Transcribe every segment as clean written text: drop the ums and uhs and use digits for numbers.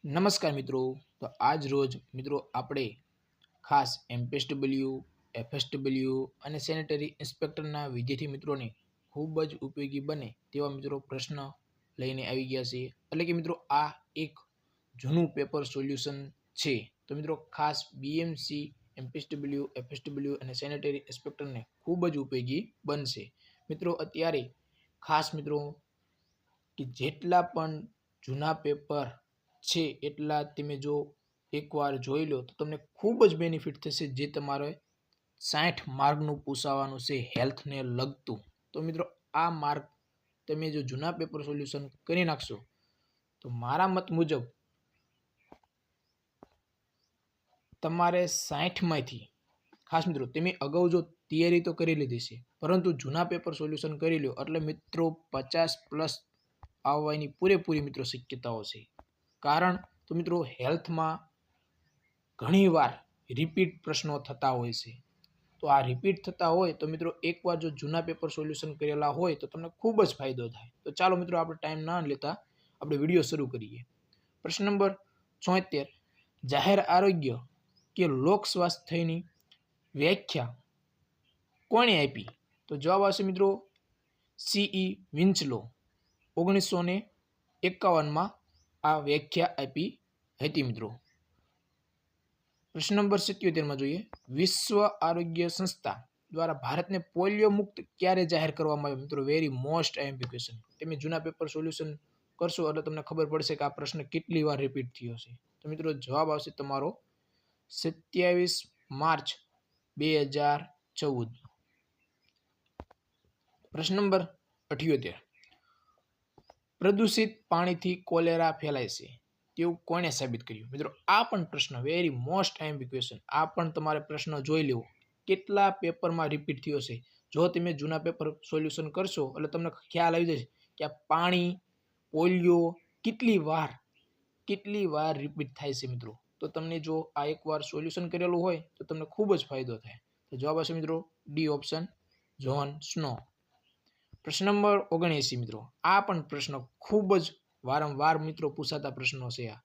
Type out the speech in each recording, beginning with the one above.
નમસ્કાર મિત્રો. તો આજ રોજ મિત્રો આપણે ખાસ એમપીએસડબલ્યુ, એફએસડબલ્યુ અને સેનેટરી ઇન્સ્પેક્ટરના વિદ્યાર્થી મિત્રોને ખૂબ જ ઉપયોગી બને તેવા મિત્રો પ્રશ્ન લઈને આવી ગયા છીએ. એટલે કે મિત્રો આ એક જૂનું પેપર સોલ્યુશન છે. તો મિત્રો ખાસ બીએમસી, એમપીએસડબલ્યુ, એફએસડબલ્યુ અને સેનેટરી ઇન્સ્પેક્ટરને ખૂબ જ ઉપયોગી બનશે. મિત્રો અત્યારે ખાસ મિત્રો કે જેટલા પણ જૂના પેપર છે એટલા તમે જો એકવાર જોઈ લો તો તમને ખૂબ જ બેનિફિટ થશે. જે તમારે 60 માર્કનું પૂછાવાનું છે હેલ્થને લગતું. તો મિત્રો આ માર્ક તમે જો જૂના પેપર સોલ્યુશન કરી નાખશો તો મારા મત મુજબ તમારે 60માંથી ખાસ મિત્રો તમે અગાઉ જો તૈયારી તો કરી લીધી છે, પરંતુ જૂના પેપર સોલ્યુશન કરી લો એટલે મિત્રો 50+ આવવાની પૂરેપૂરી મિત્રો શક્યતાઓ છે. કારણ તો મિત્રો હેલ્થમાં ઘણીવાર રિપીટ પ્રશ્નો થતા હોય છે. તો આ રિપીટ થતા હોય તો મિત્રો એકવાર જો જૂના પેપર સોલ્યુશન કરેલા હોય તો તમને ખૂબ જ ફાયદો થાય. તો ચાલો મિત્રો આપણે ટાઈમ ના લેતા આપણે વિડીયો શરૂ કરીએ. પ્રશ્ન નંબર 74, જાહેર આરોગ્ય કે લોક સ્વાસ્થ્યની વ્યાખ્યા કોણે આપી? તો જવાબ આવશે મિત્રો CE વિન્ચલો. 1951માં આ વ્યાખ્યા આપી હતી મિત્રો. પ્રશ્ન નંબર 77માં જોઈએ, વિશ્વ આરોગ્ય સંસ્થા દ્વારા ભારતને પોલિયો મુક્ત ક્યારે જાહેર કરવામાં આવ્યો? મિત્રો વેરી મોસ્ટ આઈએમપી ક્વેશ્ચન. તમે જૂના પેપર સોલ્યુશન કરશો એટલે તમને ખબર પડશે કે આ પ્રશ્ન કેટલી વાર રિપીટ થયો છે. તો મિત્રો જવાબ આવશે તમારો 27 માર્ચ 2014. પ્રશ્ન નંબર 78, પ્રદૂષિત પાણીથી કોલેરા ફેલાય છે તેવું કોણે સાબિત કર્યું? મિત્રો આ પણ પ્રશ્ન વેરી મોસ્ટ આઈએમપી ક્વેશ્ચન. આ પણ તમારે પ્રશ્ન જોઈ લેવો કેટલા પેપરમાં રિપીટ થયો છે. જો તમે જૂના પેપર સોલ્યુશન કરશો એટલે તમને ખ્યાલ આવી જશે કે આ પાણી, પોલિયો કેટલી વાર રિપીટ થાય છે મિત્રો. તો તમને જો આ એકવાર સોલ્યુશન કરેલું હોય તો તમને ખૂબ જ ફાયદો થાય. તો જવાબ આવશે મિત્રો ડી ઓપ્શન, જ્હોન સ્નો. પ્રશ્ન નંબર 79 મિત્રો, આ પણ પ્રશ્ન ખૂબ જ વારંવાર મિત્રો પૂછાતા પ્રશ્નો છે. આ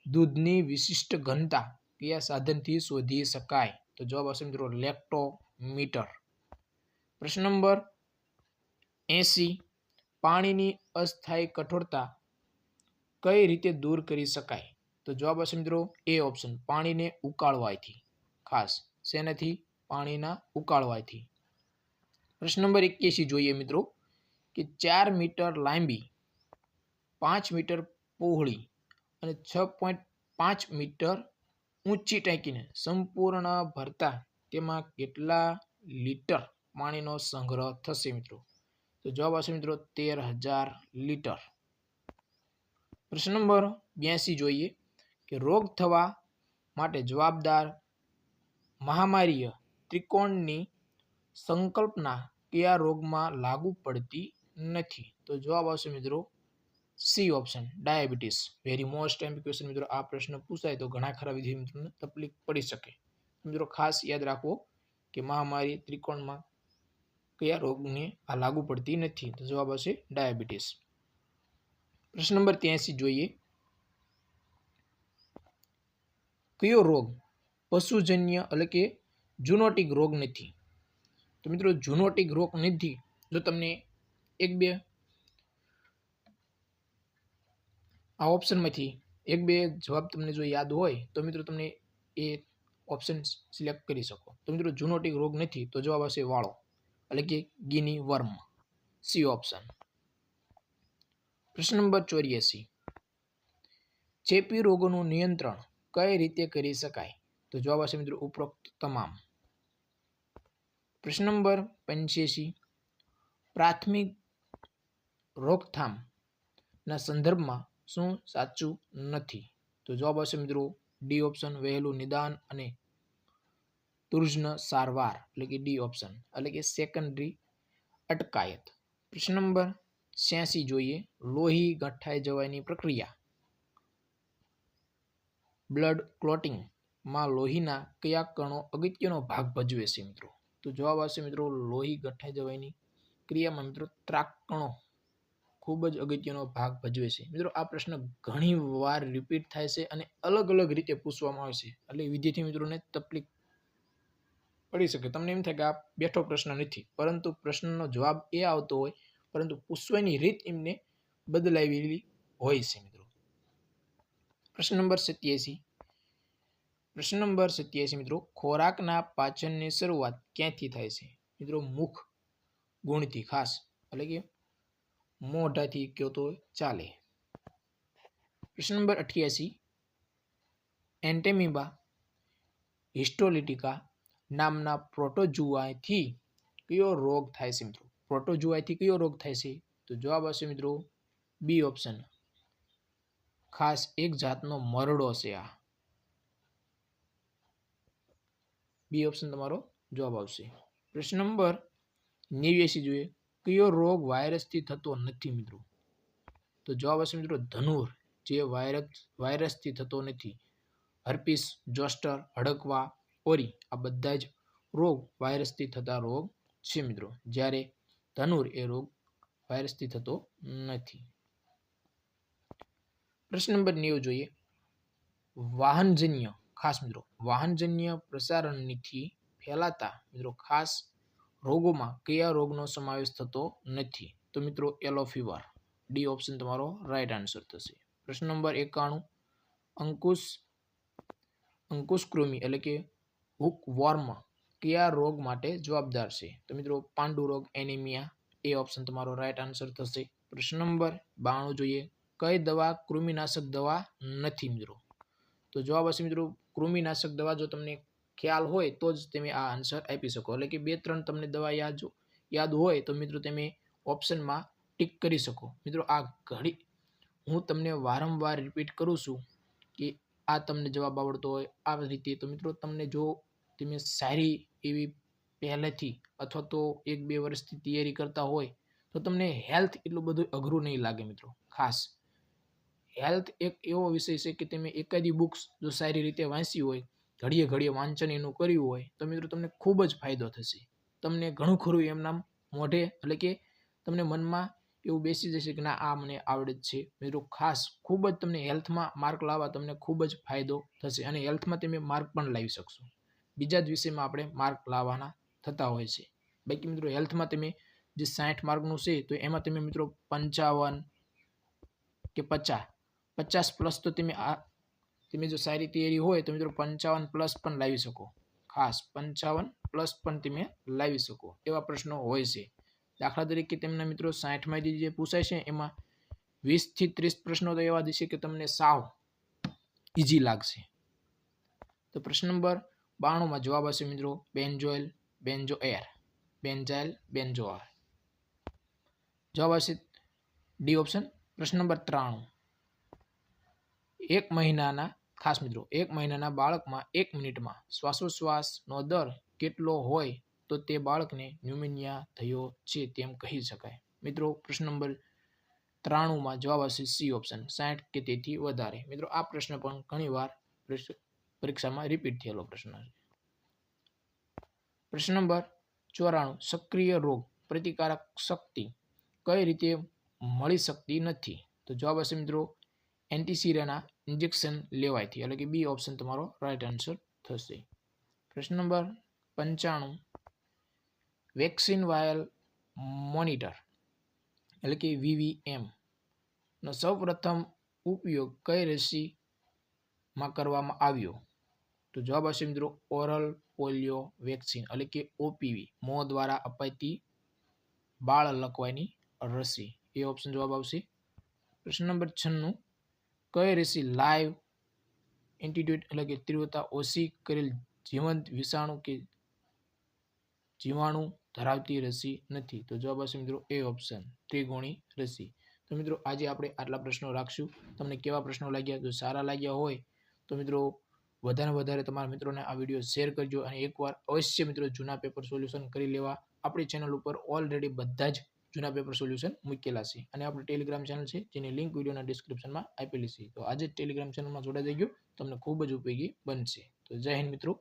દૂધની વિશિષ્ટ ઘનતા કયા સાધનથી શોધી શકાય? તો જવાબ આવશે મિત્રો લેક્ટોમીટર. પ્રશ્ન નંબર 80, પાણીની અસ્થાયી કઠોરતા કઈ રીતે દૂર કરી શકાય? તો જવાબ આવશે મિત્રો એ ઓપ્શન, પાણીને ઉકાળવાથી. ખાસ શેનાથી? પાણીના ઉકાળવાથી. પ્રશ્ન નંબર 81 જોઈએ મિત્રો કે 4 મીટર લાંબી, 5 મીટર પહોળી અને 6.5 મીટર ઊંચી ટાંકીને સંપૂર્ણ ભરતા તેમાં કેટલા લીટર પાણીનો સંગ્રહ થશે મિત્રો? તો જવાબ આવશે મિત્રો 13,000 લીટર. પ્રશ્ન નંબર 82 જોઈએ કે રોગ થવા માટે જવાબદાર મહામારીય ત્રિકોણની સંકલ્પના કયા રોગમાં લાગુ પડતી નથી? તો જવાબ આવશે મિત્રો C option, diabetes. Very most time question મિત્રો. આ પ્રશ્ન પૂછાય તો ઘણા ખરા વિદ્યાર્થી મિત્રોને તકલીફ પડી શકે. મિત્રો ખાસ યાદ રાખો કે મહામારી ત્રિકોણમાં કયા રોગને આ લાગુ પડતી નથી? તો જવાબ આવશે ડાયાબિટીસ. પ્રશ્ન નંબર 83 જોઈએ, કયો રોગ પશુજન્ય એટલે કે ઝૂનોટિક રોગ નથી? તો મિત્રો ઝૂનોટિક રોગ નથી. જો તમને 1-2 આ ઓપ્શનમાંથી 1-2 જવાબ તમને જો યાદ હોય તો મિત્રો તમને એ ઓપ્શન સિલેક્ટ કરી શકો. તો મિત્રો ઝૂનોટિક રોગ નથી તો જવાબ આવશે વાળો એટલે કે ગિની વર્મ, સી ઓપ્શન. પ્રશ્ન નંબર 84, ચેપી રોગોનું નિયંત્રણ કઈ રીતે કરી શકાય? તો જવાબ આવશે મિત્રો ઉપરોક્ત તમામ. પ્રશ્ન નંબર 85, પ્રાથમિક રોકથામના સંદર્ભમાં શું સાચું નથી? તો જવાબ આવશે મિત્રો ડી ઓપ્શન, વહેલું નિદાન અને તુર્જન સારવાર એટલે કે ડી ઓપ્શન એટલે કે સેકન્ડરી અટકાયત. પ્રશ્ન નંબર 86 જોઈએ, લોહી ગઠ્ઠાઈ જવાની પ્રક્રિયા બ્લડ ક્લોટિંગમાં લોહીના કયા કણો અગત્યનો ભાગ ભજવે છે મિત્રો? તો જવાબ આવશે મિત્રો લોહી ગઠ્ઠાઈ જવાની ક્રિયામાં મિત્રો ત્રાક કણો ખૂબ જ અગત્યનો ભાગ ભજવે છે મિત્રો. આ પ્રશ્ન ઘણી વાર રિપીટ થાય છે અને અલગ અલગ રીતે પૂછવામાં આવે છે, એટલે વિદ્યાર્થી મિત્રોને તકલીફ પડી શકે. તમને એમ થાય કે આ બેઠો પ્રશ્ન નથી, પરંતુ પ્રશ્નનો જવાબ એ આવતો હોય, પરંતુ પૂછવાની રીત એમને બદલાવેલી હોય છે મિત્રો. પ્રશ્ન નંબર 87. પ્રશ્ન નંબર 87 મિત્રો, ખોરાકના પાચનની શરૂઆત ક્યાંથી થાય છે? મિત્રો મુખ ગુણથી, ખાસ એટલે કે મોઢાથી કહો તો ચાલે. પ્રશ્ન નંબર 88. એન્ટેમીબા હિસ્ટોલિટિકા નામના પ્રોટોજુઆથી કયો રોગ થાય છે મિત્રો? પ્રોટોજુઆથી કયો રોગ થાય છે? તો જવાબ આવશે મિત્રો બી ઓપ્શન, ખાસ એક જાતનો મરડો છે આ. બી ઓપ્શન તમારો જવાબ આવશે. પ્રશ્ન નંબર 89 જોઈએ, કયો રોગ વાયરસથી થતો નથી મિત્રો? તો જવાબ આવશે મિત્રો ધનુર, જે વાયરસથી થતો નથી. હર્પીસ જોસ્ટર, હડકવા, ઓરી આ બધા જ રોગ વાયરસથી થતા રોગ છે મિત્રો, જ્યારે ધનુર એ રોગ વાયરસથી થતો નથી. પ્રશ્ન નંબર 90 જોઈએ, વાહનજન્ય, ખાસ મિત્રો વાહનજન્ય પ્રસારણથી ફેલાતા મિત્રો ખાસ રોગોમાં કયા રોગનો સમાવેશ થતો નથી? તો મિત્રો યલો ફીવર. ડી ઓપ્શન તમારો રાઈટ આન્સર થશે. પ્રશ્ન નંબર 91, અંકુશકૃમિ એટલે કે હુક વોર્મ કયા રોગ માટે જવાબદાર છે? તો મિત્રો પાંડુ રોગ, એનિમિયા. એ ઓપ્શન તમારો રાઈટ આન્સર થશે. પ્રશ્ન નંબર 92 જોઈએ, કઈ દવા કૃમિનાશક દવા નથી મિત્રો? તો જવાબ હશે મિત્રો કૃમિનાશક દવા. જો તમને ખ્યાલ હોય તો જ તમે આ આન્સર આપી શકો, એટલે કે 2-3 તમને દવા યાદ હોય તો મિત્રો તમે ઓપ્શનમાં ટિક કરી શકો. મિત્રો આ ઘણી હું તમને વારંવાર રિપીટ કરું છું કે આ તમને જવાબ આવડતો હોય આ રીતે, તો મિત્રો તમને જો તમે સારી એવી પહેલેથી અથવા તો 1-2 વર્ષથી તૈયારી કરતા હોય તો તમને હેલ્થ એટલું બધું અઘરું નહીં લાગે મિત્રો. ખાસ હેલ્થ એક એવો વિષય છે કે તમે એકાદી બુક્સ જો સારી રીતે વાંચી હોય, ઘડીએ વાંચન એનું કર્યું હોય તો મિત્રો તમને ખૂબ જ ફાયદો થશે. તમને ઘણું ખરું એમ નામ મોઢે એટલે કે તમને મનમાં એવું બેસી જશે કે ના આ મને આવડે જ છે મિત્રો. ખાસ ખૂબ જ તમને હેલ્થમાં માર્ક લાવવા તમને ખૂબ જ ફાયદો થશે, અને હેલ્થમાં તમે માર્ક પણ લાવી શકશો. બીજા જ વિષયમાં આપણે માર્ક લાવવાના થતા હોય છે. બાકી મિત્રો હેલ્થમાં તમે જે 60 માર્કનું છે તો એમાં તમે મિત્રો 55 કે 50 પ્લસ તો તમે જો સારી તૈયારી હોય તો મિત્રો 55 પ્લસ પણ લાવી શકો. ખાસ 55 પ્લસ પણ તમે લાવી શકો એવા પ્રશ્નો હોય છે. દાખલા તરીકે તેમના મિત્રો 60માંથી જે પૂછાય છે એમાં 20 થી 30 પ્રશ્નો તો એવા છે કે તમને સાવ ઈઝી લાગશે. તો પ્રશ્ન નંબર 92માં જવાબ હશે મિત્રો બેન્ઝોઇલ, બેન્ઝોએર, બેન્ઝાઇલ, બેન્ઝોઆર. જવાબ હશે ડી ઓપ્શન. પ્રશ્ન નંબર 93, 1 મહિનાના ખાસ મિત્રો 1 મહિનાના બાળકમાં 1 મિનિટમાં શ્વાસોશ્વાસનો દર કેટલો હોય તો તે બાળકને ન્યુમોનિયા થયો છે તેમ કહી શકાય? મિત્રો પ્રશ્ન નંબર 93માં જવાબ હશે સી ઓપ્શન, 60 કે તેથી વધારે. મિત્રો આ પ્રશ્ન પણ ઘણીવાર પરીક્ષામાં રિપીટ થયેલો પ્રશ્ન છે. પ્રશ્ન નંબર 94, સક્રિય રોગ પ્રતિકારક શક્તિ કઈ રીતે મળી શકતી નથી? તો જવાબ હશે મિત્રો એન્ટીસીરાના ઇન્જેક્શન લેવાયથી, એટલે કે બી ઓપ્શન તમારો રાઈટ આન્સર થશે. પ્રશ્ન નંબર 95, વેક્સિન વાયલ મોનિટર એટલે કે VVM નો સૌપ્રથમ ઉપયોગ કઈ રસીમાં કરવામાં આવ્યો? તો જવાબ હશે મિત્રો ઓરલ પોલિયો વેક્સિન એટલે કે OPV, મોં દ્વારા અપાતી બાળ લકવાની રસી. એ ઓપ્શન જવાબ આવશે. પ્રશ્ન નંબર 96, કઈ રસી લાઈવ એન્ટિટ્યુડ એટલે કે તીવ્રતા ઓછી કરેલ જીવંત વિષાણુ કે જીવાણુ ધરાવતી રસી નથી? તો જવાબ હશે મિત્રો એ ઓપ્શન, ત્રિગુણી રસી. તો મિત્રો આજે આપણે આટલા પ્રશ્નો રાખશું. તમને કેવા પ્રશ્નો લાગ્યા? જો સારા લાગ્યા હોય તો મિત્રો વધારે તમારા મિત્રોને આ વિડીયો શેર કરજો, અને એકવાર અવશ્ય મિત્રો જૂના પેપર સોલ્યુશન કરી લેવા. આપણી ચેનલ ઉપર ઓલરેડી બધા જ જૂના પેપર સોલ્યુશન મૂકેલા છે, અને આપણે ટેલિગ્રામ ચેનલ છે જેની લિંક વિડીયોના ડિસ્ક્રિપ્શનમાં આપેલી છે. તો આજે ટેલિગ્રામ ચેનલમાં જોડાઈ જજો, તમને ખૂબ જ ઉપયોગી બનશે. તો જય હિન્દ મિત્રો.